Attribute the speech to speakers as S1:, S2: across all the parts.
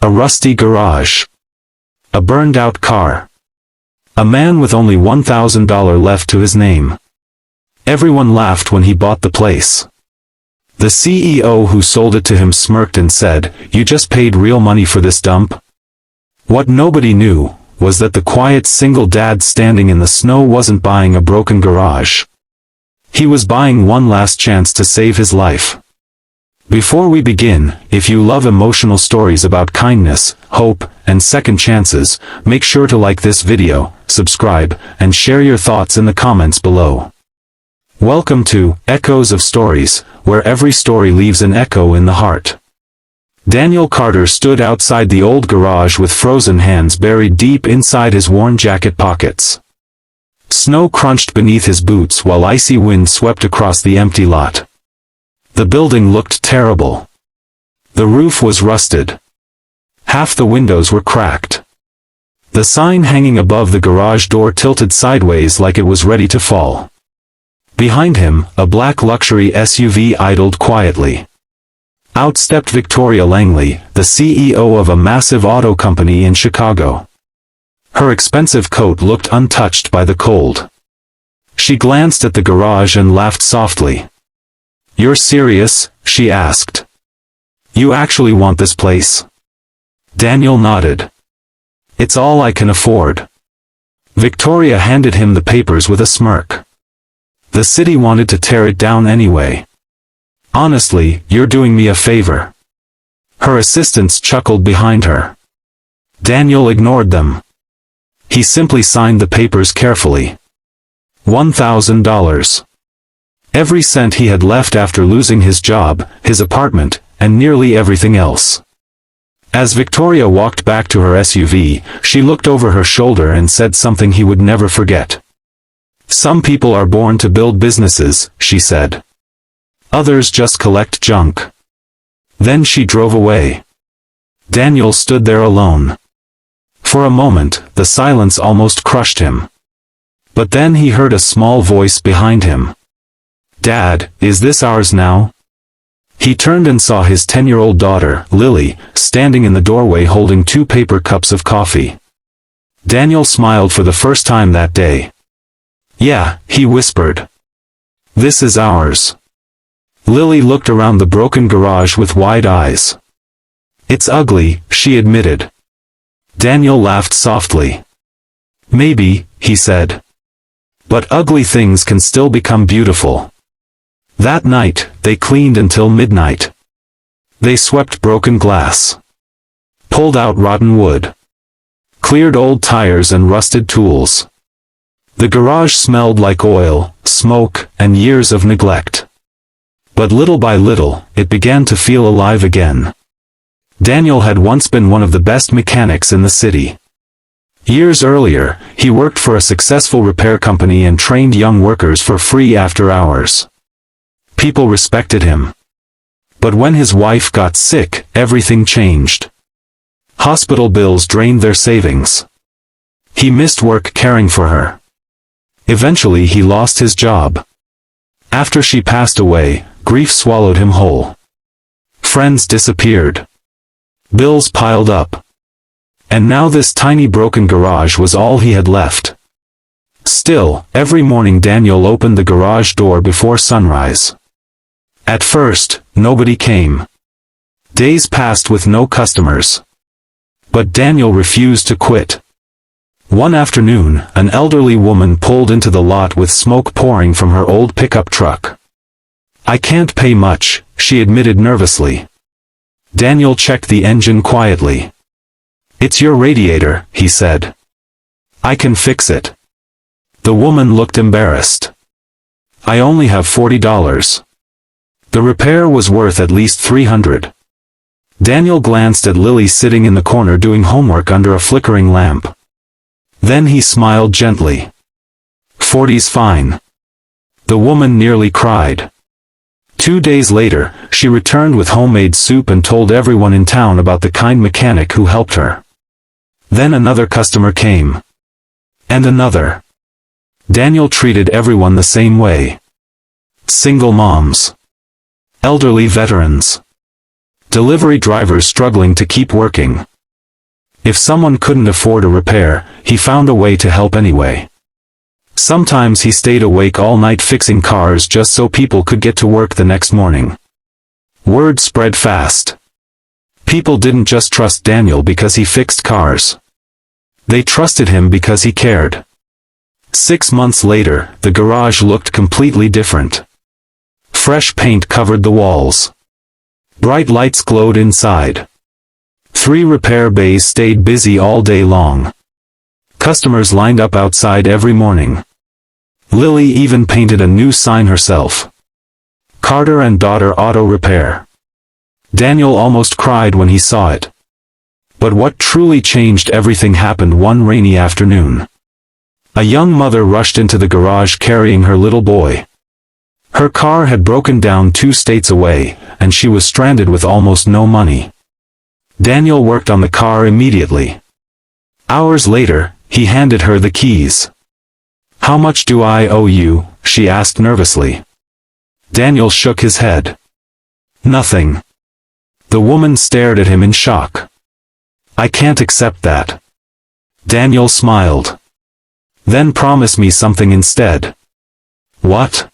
S1: A rusty garage. A burned-out car. A man with only $1,000 left to his name. Everyone laughed when he bought the place. The CEO who sold it to him smirked and said, "You just paid real money for this dump?" What nobody knew was that the quiet single dad standing in the snow wasn't buying a broken garage. He was buying one last chance to save his life. Before we begin, if you love emotional stories about kindness, hope, and second chances, make sure to like this video, subscribe, and share your thoughts in the comments below. Welcome to Echoes of Stories, where every story leaves an echo in the heart. Daniel Carter stood outside the old garage with frozen hands buried deep inside his worn jacket pockets. Snow crunched beneath his boots while icy wind swept across the empty lot. The building looked terrible. The roof was rusted. Half the windows were cracked. The sign hanging above the garage door tilted sideways like it was ready to fall. Behind him, a black luxury SUV idled quietly. Out stepped Victoria Langley, the CEO of a massive auto company in Chicago. Her expensive coat looked untouched by the cold. She glanced at the garage and laughed softly. "You're serious?" she asked. "You actually want this place?" Daniel nodded. "It's all I can afford." Victoria handed him the papers with a smirk. "The city wanted to tear it down anyway. Honestly, you're doing me a favor." Her assistants chuckled behind her. Daniel ignored them. He simply signed the papers carefully. $1,000. Every cent he had left after losing his job, his apartment, and nearly everything else. As Victoria walked back to her SUV, she looked over her shoulder and said something he would never forget. "Some people are born to build businesses," she said. "Others just collect junk." Then she drove away. Daniel stood there alone. For a moment, the silence almost crushed him. But then he heard a small voice behind him. "Dad, is this ours now?" He turned and saw his 10-year-old daughter, Lily, standing in the doorway holding 2 paper cups of coffee. Daniel smiled for the first time that day. "Yeah," he whispered. "This is ours." Lily looked around the broken garage with wide eyes. "It's ugly," she admitted. Daniel laughed softly. "Maybe," he said. "But ugly things can still become beautiful." That night, they cleaned until midnight. They swept broken glass, pulled out rotten wood, cleared old tires and rusted tools. The garage smelled like oil, smoke, and years of neglect. But little by little, it began to feel alive again. Daniel had once been one of the best mechanics in the city. Years earlier, he worked for a successful repair company and trained young workers for free after hours. People respected him. But when his wife got sick, everything changed. Hospital bills drained their savings. He missed work caring for her. Eventually he lost his job. After she passed away, grief swallowed him whole. Friends disappeared. Bills piled up. And now this tiny broken garage was all he had left. Still, every morning Daniel opened the garage door before sunrise. At first, nobody came. Days passed with no customers. But Daniel refused to quit. One afternoon, an elderly woman pulled into the lot with smoke pouring from her old pickup truck. "I can't pay much," she admitted nervously. Daniel checked the engine quietly. "It's your radiator," he said. "I can fix it." The woman looked embarrassed. "I only have $40. The repair was worth at least $300. Daniel glanced at Lily sitting in the corner doing homework under a flickering lamp. Then he smiled gently. "40's fine." The woman nearly cried. 2 days later, she returned with homemade soup and told everyone in town about the kind mechanic who helped her. Then another customer came. And another. Daniel treated everyone the same way. Single moms. Elderly veterans. Delivery drivers struggling to keep working. If someone couldn't afford a repair, he found a way to help anyway. Sometimes he stayed awake all night fixing cars just so people could get to work the next morning. Word spread fast. People didn't just trust Daniel because he fixed cars. They trusted him because he cared. 6 months later, the garage looked completely different. Fresh paint covered the walls. Bright lights glowed inside. 3 repair bays stayed busy all day long. Customers lined up outside every morning. Lily even painted a new sign herself. Carter and Daughter Auto Repair. Daniel almost cried when he saw it. But what truly changed everything happened one rainy afternoon. A young mother rushed into the garage carrying her little boy. Her car had broken down 2 states away, and she was stranded with almost no money. Daniel worked on the car immediately. Hours later, he handed her the keys. "How much do I owe you?" she asked nervously. Daniel shook his head. "Nothing." The woman stared at him in shock. "I can't accept that." Daniel smiled. "Then promise me something instead." "What?"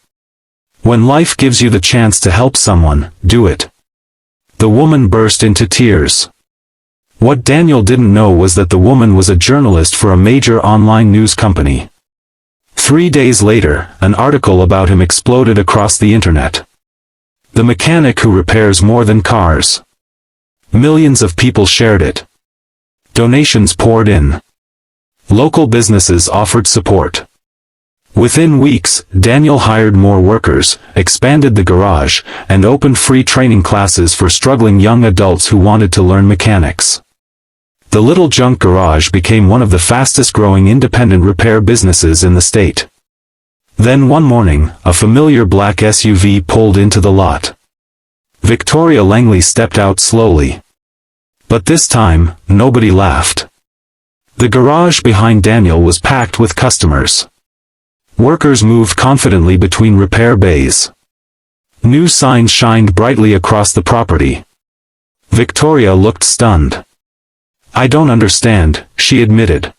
S1: "When life gives you the chance to help someone, do it." The woman burst into tears. What Daniel didn't know was that the woman was a journalist for a major online news company. 3 days later, an article about him exploded across the internet. The mechanic who repairs more than cars. Millions of people shared it. Donations poured in. Local businesses offered support. Within weeks, Daniel hired more workers, expanded the garage, and opened free training classes for struggling young adults who wanted to learn mechanics. The little junk garage became one of the fastest-growing independent repair businesses in the state. Then one morning, a familiar black SUV pulled into the lot. Victoria Langley stepped out slowly. But this time, nobody laughed. The garage behind Daniel was packed with customers. Workers moved confidently between repair bays. New signs shined brightly across the property. Victoria looked stunned. "I don't understand," she admitted.